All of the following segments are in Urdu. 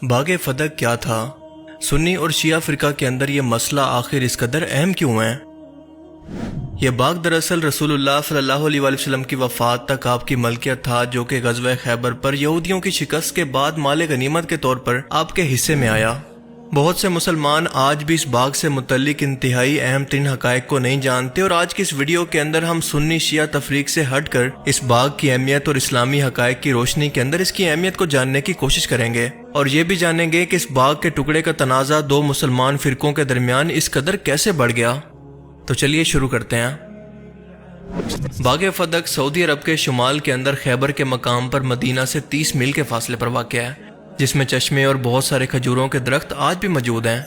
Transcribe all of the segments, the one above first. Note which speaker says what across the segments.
Speaker 1: باغ فدق کیا تھا؟ سنی اور شیعہ فرقہ کے اندر یہ مسئلہ آخر اس قدر اہم کیوں ہے؟ یہ باغ دراصل رسول اللہ صلی اللہ علیہ وآلہ وسلم کی وفات تک آپ کی ملکیت تھا، جو کہ غزوہ خیبر پر یہودیوں کی شکست کے بعد مال غنیمت کے طور پر آپ کے حصے میں آیا۔ بہت سے مسلمان آج بھی اس باغ سے متعلق انتہائی اہم ترین حقائق کو نہیں جانتے، اور آج کی اس ویڈیو کے اندر ہم سنی شیعہ تفریق سے ہٹ کر اس باغ کی اہمیت اور اسلامی حقائق کی روشنی کے اندر اس کی اہمیت کو جاننے کی کوشش کریں گے، اور یہ بھی جانیں گے کہ اس باغ کے ٹکڑے کا تنازع دو مسلمان فرقوں کے درمیان اس قدر کیسے بڑھ گیا۔ تو چلیے شروع کرتے ہیں۔ باغ فدق سعودی عرب کے شمال کے اندر خیبر کے مقام پر مدینہ سے 30 میل کے فاصلے پر واقع ہے، جس میں چشمے اور بہت سارے کھجوروں کے درخت آج بھی موجود ہیں۔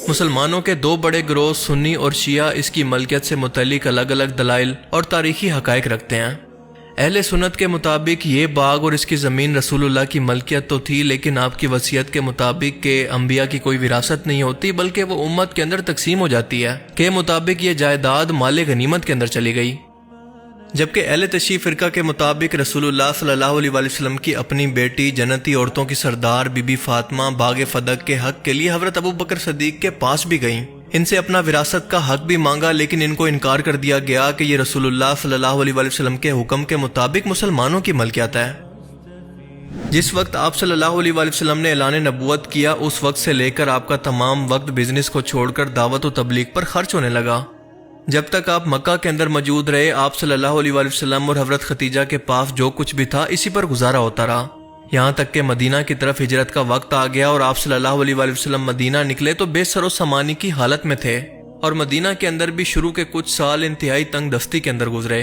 Speaker 1: مسلمانوں کے دو بڑے گروہ سنی اور شیعہ اس کی ملکیت سے متعلق الگ الگ دلائل اور تاریخی حقائق رکھتے ہیں۔ اہل سنت کے مطابق یہ باغ اور اس کی زمین رسول اللہ کی ملکیت تو تھی، لیکن آپ کی وصیت کے مطابق کہ انبیاء کی کوئی وراثت نہیں ہوتی بلکہ وہ امت کے اندر تقسیم ہو جاتی ہے، کے مطابق یہ جائیداد مال غنیمت کے اندر چلی گئی۔ جبکہ اہل تشیع فرقہ کے مطابق رسول اللہ صلی اللہ علیہ وآلہ وسلم کی اپنی بیٹی جنتی عورتوں کی سردار بی بی فاطمہ باغ فدق کے حق کے لیے حضرت ابو بکر صدیق کے پاس بھی گئیں، ان سے اپنا وراثت کا حق بھی مانگا، لیکن ان کو انکار کر دیا گیا کہ یہ رسول اللہ صلی اللہ علیہ وآلہ وسلم کے حکم کے مطابق مسلمانوں کی ملکیت ہے۔ جس وقت آپ صلی اللہ علیہ وآلہ وسلم نے اعلان نبوت کیا، اس وقت سے لے کر آپ کا تمام وقت بزنس کو چھوڑ کر دعوت و تبلیغ پر خرچ ہونے لگا۔ جب تک آپ مکہ کے اندر موجود رہے، آپ صلی اللہ علیہ وآلہ وسلم اور حضرت ختیجہ کے پاس جو کچھ بھی تھا اسی پر گزارا ہوتا رہا، یہاں تک کہ مدینہ کی طرف ہجرت کا وقت آ گیا اور آپ صلی اللہ علیہ وآلہ وسلم مدینہ نکلے تو بے سر و سامانی کی حالت میں تھے، اور مدینہ کے اندر بھی شروع کے کچھ سال انتہائی تنگ دستی کے اندر گزرے۔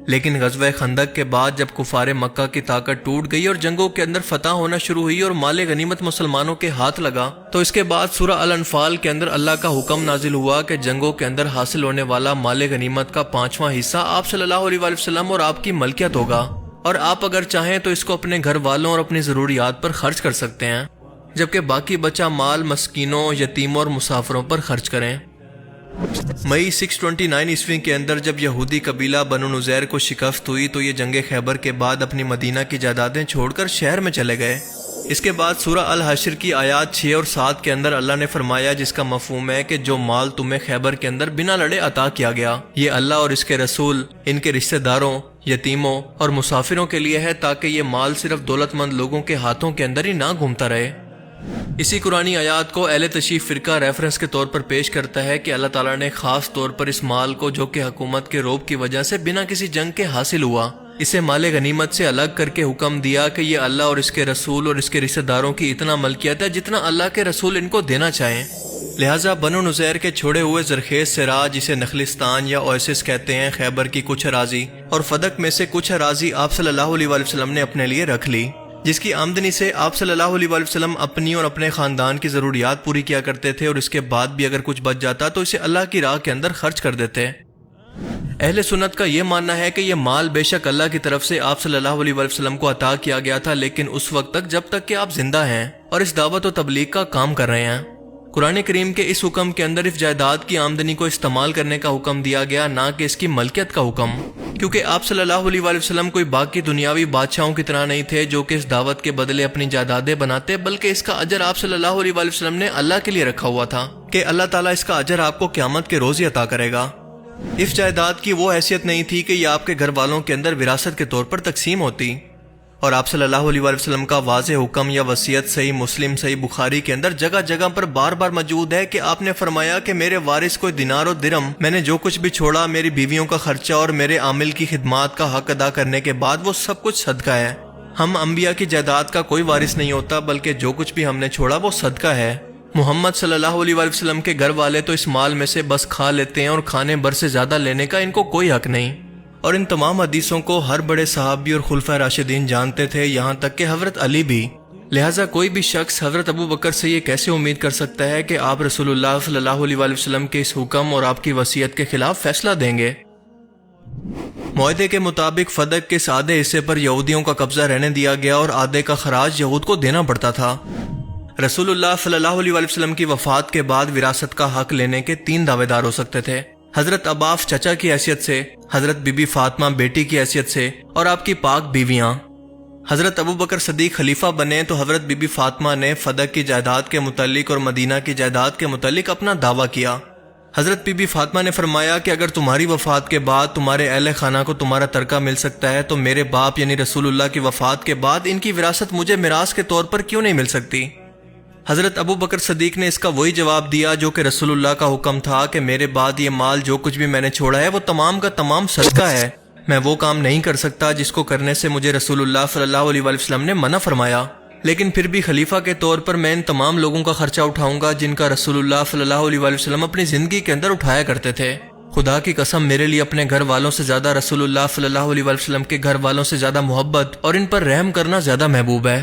Speaker 1: لیکن غزوہ خندق کے بعد جب کفار مکہ کی طاقت ٹوٹ گئی اور جنگوں کے اندر فتح ہونا شروع ہوئی اور مال غنیمت مسلمانوں کے ہاتھ لگا، تو اس کے بعد سورہ الانفال کے اندر اللہ کا حکم نازل ہوا کہ جنگوں کے اندر حاصل ہونے والا مال غنیمت کا 5واں حصہ آپ صلی اللہ علیہ وآلہ وسلم اور آپ کی ملکیت ہوگا، اور آپ اگر چاہیں تو اس کو اپنے گھر والوں اور اپنی ضروریات پر خرچ کر سکتے ہیں، جبکہ باقی بچا مال مسکینوں، یتیموں اور مسافروں پر خرچ کریں۔ مئی 629 عیسوی کے اندر جب یہودی قبیلہ بنو نذیر کو شکست ہوئی تو یہ جنگ خیبر کے بعد اپنی مدینہ کی جائیدادیں چھوڑ کر شہر میں چلے گئے۔ اس کے بعد سورہ الحشر کی آیات 6 اور 7 کے اندر اللہ نے فرمایا، جس کا مفہوم ہے کہ جو مال تمہیں خیبر کے اندر بنا لڑے عطا کیا گیا، یہ اللہ اور اس کے رسول، ان کے رشتہ داروں، یتیموں اور مسافروں کے لیے ہے، تاکہ یہ مال صرف دولت مند لوگوں کے ہاتھوں کے اندر ہی نہ گھومتا رہے۔ اسی قرآنی آیات کو اہل تشیع فرقہ ریفرنس کے طور پر پیش کرتا ہے کہ اللہ تعالیٰ نے خاص طور پر اس مال کو، جو کہ حکومت کے رعب کی وجہ سے بنا کسی جنگ کے حاصل ہوا، اسے مال غنیمت سے الگ کر کے حکم دیا کہ یہ اللہ اور اس کے رسول اور اس کے رشتہ داروں کی اتنا ملکیت ہے جتنا اللہ کے رسول ان کو دینا چاہیں۔ لہٰذا بنو نذیر کے چھوڑے ہوئے زرخیز صحرا، جسے نخلستان یا اویسس کہتے ہیں، خیبر کی کچھ اراضی اور فدق میں سے کچھ اراضی آپ صلی اللہ علیہ وآلہ وسلم نے اپنے لیے رکھ لی، جس کی آمدنی سے آپ صلی اللہ علیہ وآلہ وسلم اپنی اور اپنے خاندان کی ضروریات پوری کیا کرتے تھے، اور اس کے بعد بھی اگر کچھ بچ جاتا تو اسے اللہ کی راہ کے اندر خرچ کر دیتے۔ اہل سنت کا یہ ماننا ہے کہ یہ مال بے شک اللہ کی طرف سے آپ صلی اللہ علیہ وآلہ وسلم کو عطا کیا گیا تھا، لیکن اس وقت تک جب تک کہ آپ زندہ ہیں اور اس دعوت و تبلیغ کا کام کر رہے ہیں۔ قرآن کریم کے اس حکم کے اندر اس جائیداد کی آمدنی کو استعمال کرنے کا حکم دیا گیا، نہ کہ اس کی ملکیت کا حکم، کیونکہ آپ صلی اللہ علیہ وآلہ وسلم کوئی باقی دنیاوی بادشاہوں کی طرح نہیں تھے جو کہ اس دعوت کے بدلے اپنی جائیدادیں بناتے، بلکہ اس کا اجر آپ صلی اللہ علیہ وآلہ وسلم نے اللہ کے لیے رکھا ہوا تھا کہ اللہ تعالیٰ اس کا اجر آپ کو قیامت کے روز ہی عطا کرے گا۔ اس جائیداد کی وہ حیثیت نہیں تھی کہ یہ آپ کے گھر والوں کے اندر وراثت کے طور پر تقسیم ہوتی، اور آپ صلی اللہ علیہ وآلہ وسلم کا واضح حکم یا وصیت صحیح مسلم، صحیح بخاری کے اندر جگہ جگہ پر بار بار موجود ہے کہ آپ نے فرمایا کہ میرے وارث کو دینار و درہم، میں نے جو کچھ بھی چھوڑا، میری بیویوں کا خرچہ اور میرے عامل کی خدمات کا حق ادا کرنے کے بعد وہ سب کچھ صدقہ ہے۔ ہم انبیاء کی جائیداد کا کوئی وارث نہیں ہوتا، بلکہ جو کچھ بھی ہم نے چھوڑا وہ صدقہ ہے۔ محمد صلی اللہ علیہ وآلہ وسلم کے گھر والے تو اس مال میں سے بس کھا لیتے ہیں، اور کھانے بھر سے زیادہ لینے کا ان کو کوئی حق نہیں۔ اور ان تمام حدیثوں کو ہر بڑے صحابی اور خلفائے راشدین جانتے تھے، یہاں تک کہ حضرت علی بھی۔ لہٰذا کوئی بھی شخص حضرت ابو بکر سے یہ کیسے امید کر سکتا ہے کہ آپ رسول اللہ صلی اللہ علیہ وآلہ وسلم کے اس حکم اور آپ کی وصیت کے خلاف فیصلہ دیں گے؟ معاہدے کے مطابق فدق کے اس آدھے حصے پر یہودیوں کا قبضہ رہنے دیا گیا اور آدھے کا خراج یہود کو دینا پڑتا تھا۔ رسول اللہ صلی اللہ علیہ وآلہ وسلم کی وفات کے بعد وراثت کا حق لینے کے 3 دعوے دار ہو سکتے تھے، حضرت عباس چچا کی حیثیت سے، حضرت بی بی فاطمہ بیٹی کی حیثیت سے، اور آپ کی پاک بیویاں۔ حضرت ابو بکر صدیق خلیفہ بنے تو حضرت بی بی فاطمہ نے فدق کی جائیداد کے متعلق اور مدینہ کی جائیداد کے متعلق اپنا دعویٰ کیا۔ حضرت بی بی فاطمہ نے فرمایا کہ اگر تمہاری وفات کے بعد تمہارے اہل خانہ کو تمہارا ترکہ مل سکتا ہے تو میرے باپ یعنی رسول اللہ کی وفات کے بعد ان کی وراثت مجھے میراث کے طور پر کیوں نہیں مل سکتی؟ حضرت ابو بکر صدیق نے اس کا وہی جواب دیا جو کہ رسول اللہ کا حکم تھا کہ میرے بعد یہ مال جو کچھ بھی میں نے چھوڑا ہے وہ تمام کا تمام صدقہ ہے، میں وہ کام نہیں کر سکتا جس کو کرنے سے مجھے رسول اللہ صلی اللہ علیہ وسلم نے منع فرمایا، لیکن پھر بھی خلیفہ کے طور پر میں ان تمام لوگوں کا خرچہ اٹھاؤں گا جن کا رسول اللہ صلی اللہ علیہ وسلم اپنی زندگی کے اندر اٹھایا کرتے تھے۔ خدا کی قسم میرے لیے اپنے گھر والوں سے زیادہ رسول اللہ صلی اللہ علیہ وسلم کے گھر والوں سے زیادہ محبت اور ان پر رحم کرنا زیادہ محبوب ہے۔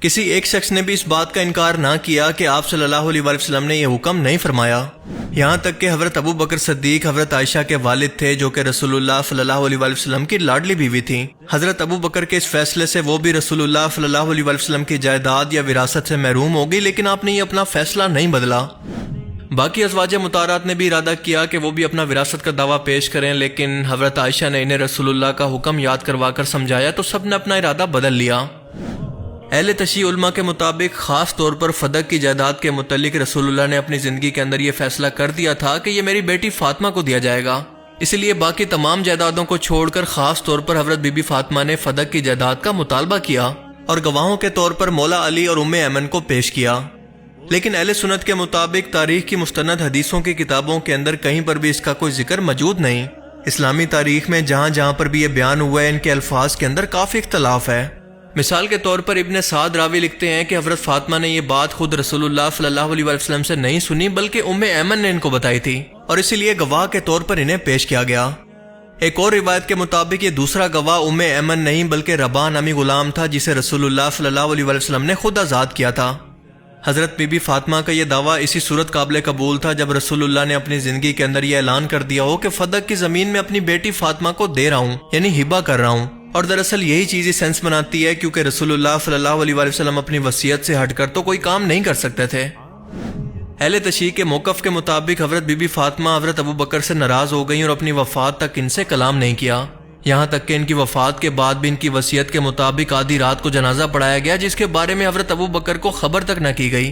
Speaker 1: کسی ایک شخص نے بھی اس بات کا انکار نہ کیا کہ آپ صلی اللہ علیہ وسلم نے یہ حکم نہیں فرمایا، یہاں تک کہ حضرت ابو بکر صدیق حضرت عائشہ کے والد تھے جو کہ رسول اللہ صلی اللہ علیہ وسلم کی لاڈلی بیوی تھیں۔ حضرت ابو بکر کے اس فیصلے سے وہ بھی رسول اللہ صلی اللہ علیہ وسلم کی جائیداد یا وراثت سے محروم ہوگی، لیکن آپ نے یہ اپنا فیصلہ نہیں بدلا۔ باقی ازواج مطہرات نے بھی ارادہ کیا کہ وہ بھی اپنا وراثت کا دعویٰ پیش کریں، لیکن حضرت عائشہ نے انہیں رسول اللہ کا حکم یاد کروا کر سمجھایا تو سب نے اپنا ارادہ بدل لیا۔ اہل تشیع علماء کے مطابق خاص طور پر فدق کی جائیداد کے متعلق رسول اللہ نے اپنی زندگی کے اندر یہ فیصلہ کر دیا تھا کہ یہ میری بیٹی فاطمہ کو دیا جائے گا، اس لیے باقی تمام جائیدادوں کو چھوڑ کر خاص طور پر حضرت بی بی فاطمہ نے فدق کی جائیداد کا مطالبہ کیا اور گواہوں کے طور پر مولا علی اور ام ایمن کو پیش کیا۔ لیکن اہل سنت کے مطابق تاریخ کی مستند حدیثوں کی کتابوں کے اندر کہیں پر بھی اس کا کوئی ذکر موجود نہیں۔ اسلامی تاریخ میں جہاں جہاں پر بھی یہ بیان ہوا ہے ان کے الفاظ کے اندر کافی اختلاف ہے۔ مثال کے طور پر ابن سعد راوی لکھتے ہیں کہ حضرت فاطمہ نے یہ بات خود رسول اللہ صلی اللہ علیہ وسلم سے نہیں سنی بلکہ ام ایمن نے ان کو بتائی تھی اور اسی لیے گواہ کے طور پر انہیں پیش کیا گیا۔ ایک اور روایت کے مطابق یہ دوسرا گواہ ام ایمن نہیں بلکہ رباح نامی غلام تھا جسے رسول اللہ صلی اللہ علیہ وسلم نے خود آزاد کیا تھا۔ حضرت بی بی فاطمہ کا یہ دعویٰ اسی صورت قابل قبول تھا جب رسول اللہ نے اپنی زندگی کے اندر یہ اعلان کر دیا ہو کہ فدق کی زمین میں اپنی بیٹی فاطمہ کو دے رہا ہوں، یعنی ہبہ کر رہا ہوں، اور دراصل یہی چیز ہی سینس بناتی ہے کیونکہ رسول اللہ صلی اللہ علیہ وسلم اپنی وصیت سے ہٹ کر تو کوئی کام نہیں کر سکتے تھے۔ اہل تشیع کے موقف کے مطابق حضرت بی بی فاطمہ حضرت ابو بکر سے ناراض ہو گئیں اور اپنی وفات تک ان سے کلام نہیں کیا، یہاں تک کہ ان کی وفات کے بعد بھی ان کی وصیت کے مطابق آدھی رات کو جنازہ پڑھایا گیا جس کے بارے میں حضرت ابو بکر کو خبر تک نہ کی گئی،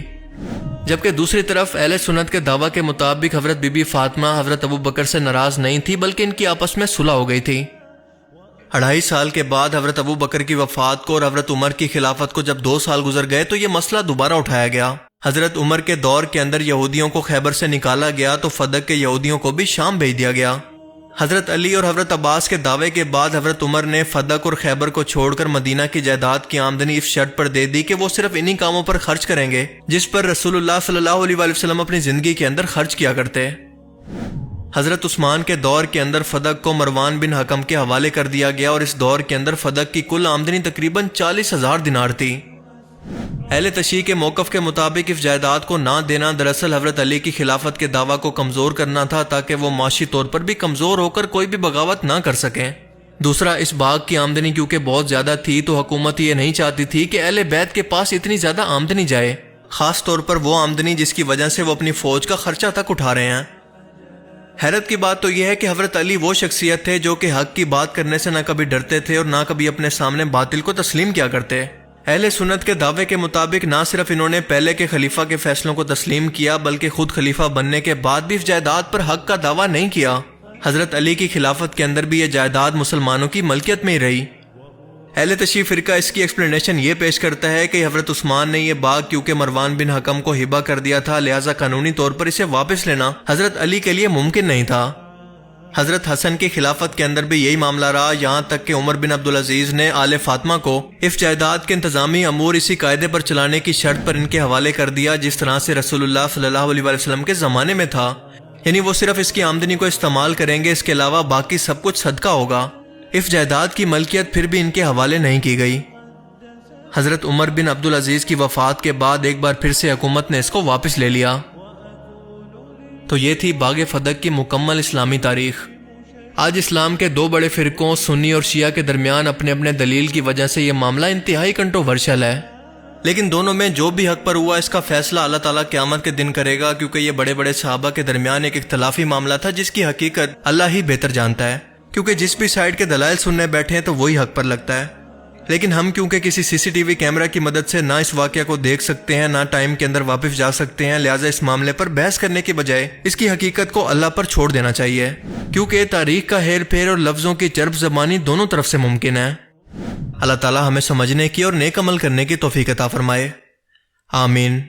Speaker 1: جبکہ دوسری طرف اہل سنت کے دعویٰ کے مطابق حضرت بی بی فاطمہ حضرت ابو بکر سے ناراض نہیں تھی بلکہ ان کی آپس میں صلح ہو گئی تھی۔ 2.5 سال کے بعد حضرت ابو بکر کی وفات کو اور حضرت عمر کی خلافت کو جب 2 سال گزر گئے تو یہ مسئلہ دوبارہ اٹھایا گیا۔ حضرت عمر کے دور کے اندر یہودیوں کو خیبر سے نکالا گیا تو فدق کے یہودیوں کو بھی شام بھیج دیا گیا۔ حضرت علی اور حضرت عباس کے دعوے کے بعد حضرت عمر نے فدق اور خیبر کو چھوڑ کر مدینہ کی جائیداد کی آمدنی اس شرط پر دے دی کہ وہ صرف انہی کاموں پر خرچ کریں گے جس پر رسول اللہ صلی اللہ علیہ وسلم اپنی زندگی کے اندر خرچ کیا کرتے۔ حضرت عثمان کے دور کے اندر فدق کو مروان بن حکم کے حوالے کر دیا گیا اور اس دور کے اندر فدق کی کل آمدنی تقریباً 40,000 دینار تھی۔ اہل تشیع کے موقف کے مطابق اس جائیداد کو نہ دینا دراصل حضرت علی کی خلافت کے دعویٰ کو کمزور کرنا تھا تاکہ وہ معاشی طور پر بھی کمزور ہو کر کوئی بھی بغاوت نہ کر سکیں۔ دوسرا، اس باغ کی آمدنی کیونکہ بہت زیادہ تھی تو حکومت یہ نہیں چاہتی تھی کہ اہل بیت کے پاس اتنی زیادہ آمدنی جائے، خاص طور پر وہ آمدنی جس کی وجہ سے وہ اپنی فوج کا خرچہ تک اٹھا رہے ہیں۔ حیرت کی بات تو یہ ہے کہ حضرت علی وہ شخصیت تھے جو کہ حق کی بات کرنے سے نہ کبھی ڈرتے تھے اور نہ کبھی اپنے سامنے باطل کو تسلیم کیا کرتے۔ اہل سنت کے دعوے کے مطابق نہ صرف انہوں نے پہلے کے خلیفہ کے فیصلوں کو تسلیم کیا بلکہ خود خلیفہ بننے کے بعد بھی اس جائیداد پر حق کا دعویٰ نہیں کیا۔ حضرت علی کی خلافت کے اندر بھی یہ جائیداد مسلمانوں کی ملکیت میں ہی رہی۔ اہل تشیع فرقہ اس کی ایکسپلینیشن یہ پیش کرتا ہے کہ حضرت عثمان نے یہ باغ کیونکہ مروان بن حکم کو ہبہ کر دیا تھا لہٰذا قانونی طور پر اسے واپس لینا حضرت علی کے لیے ممکن نہیں تھا۔ حضرت حسن کی خلافت کے اندر بھی یہی معاملہ رہا، یہاں تک کہ عمر بن عبدالعزیز نے آل فاطمہ کو اس جائیداد کے انتظامی امور اسی قاعدے پر چلانے کی شرط پر ان کے حوالے کر دیا جس طرح سے رسول اللہ صلی اللہ علیہ وسلم کے زمانے میں تھا، یعنی وہ صرف اس کی آمدنی کو استعمال کریں گے، اس کے علاوہ باقی سب کچھ صدقہ ہوگا۔ اس جائیداد کی ملکیت پھر بھی ان کے حوالے نہیں کی گئی۔ حضرت عمر بن عبدالعزیز کی وفات کے بعد ایک بار پھر سے حکومت نے اس کو واپس لے لیا۔ تو یہ تھی باغ فدق کی مکمل اسلامی تاریخ۔ آج اسلام کے 2 بڑے فرقوں سنی اور شیعہ کے درمیان اپنے اپنے دلیل کی وجہ سے یہ معاملہ انتہائی کنٹروورشل ہے، لیکن دونوں میں جو بھی حق پر ہوا اس کا فیصلہ اللہ تعالیٰ قیامت کے دن کرے گا، کیونکہ یہ بڑے بڑے صحابہ کے درمیان ایک اختلافی معاملہ تھا جس کی حقیقت اللہ ہی بہتر جانتا ہے، کیونکہ جس بھی سائیڈ کے دلائل سننے بیٹھے ہیں تو وہی حق پر لگتا ہے۔ لیکن ہم کیونکہ کسی سی سی ٹی وی کیمرہ کی مدد سے نہ اس واقعہ کو دیکھ سکتے ہیں نہ ٹائم کے اندر واپس جا سکتے ہیں، لہٰذا اس معاملے پر بحث کرنے کے بجائے اس کی حقیقت کو اللہ پر چھوڑ دینا چاہیے، کیونکہ تاریخ کا ہیر پھیر اور لفظوں کی چرب زبانی دونوں طرف سے ممکن ہے۔ اللہ تعالی ہمیں سمجھنے کی اور نیک عمل کرنے کی توفیق عطا فرمائے، آمین۔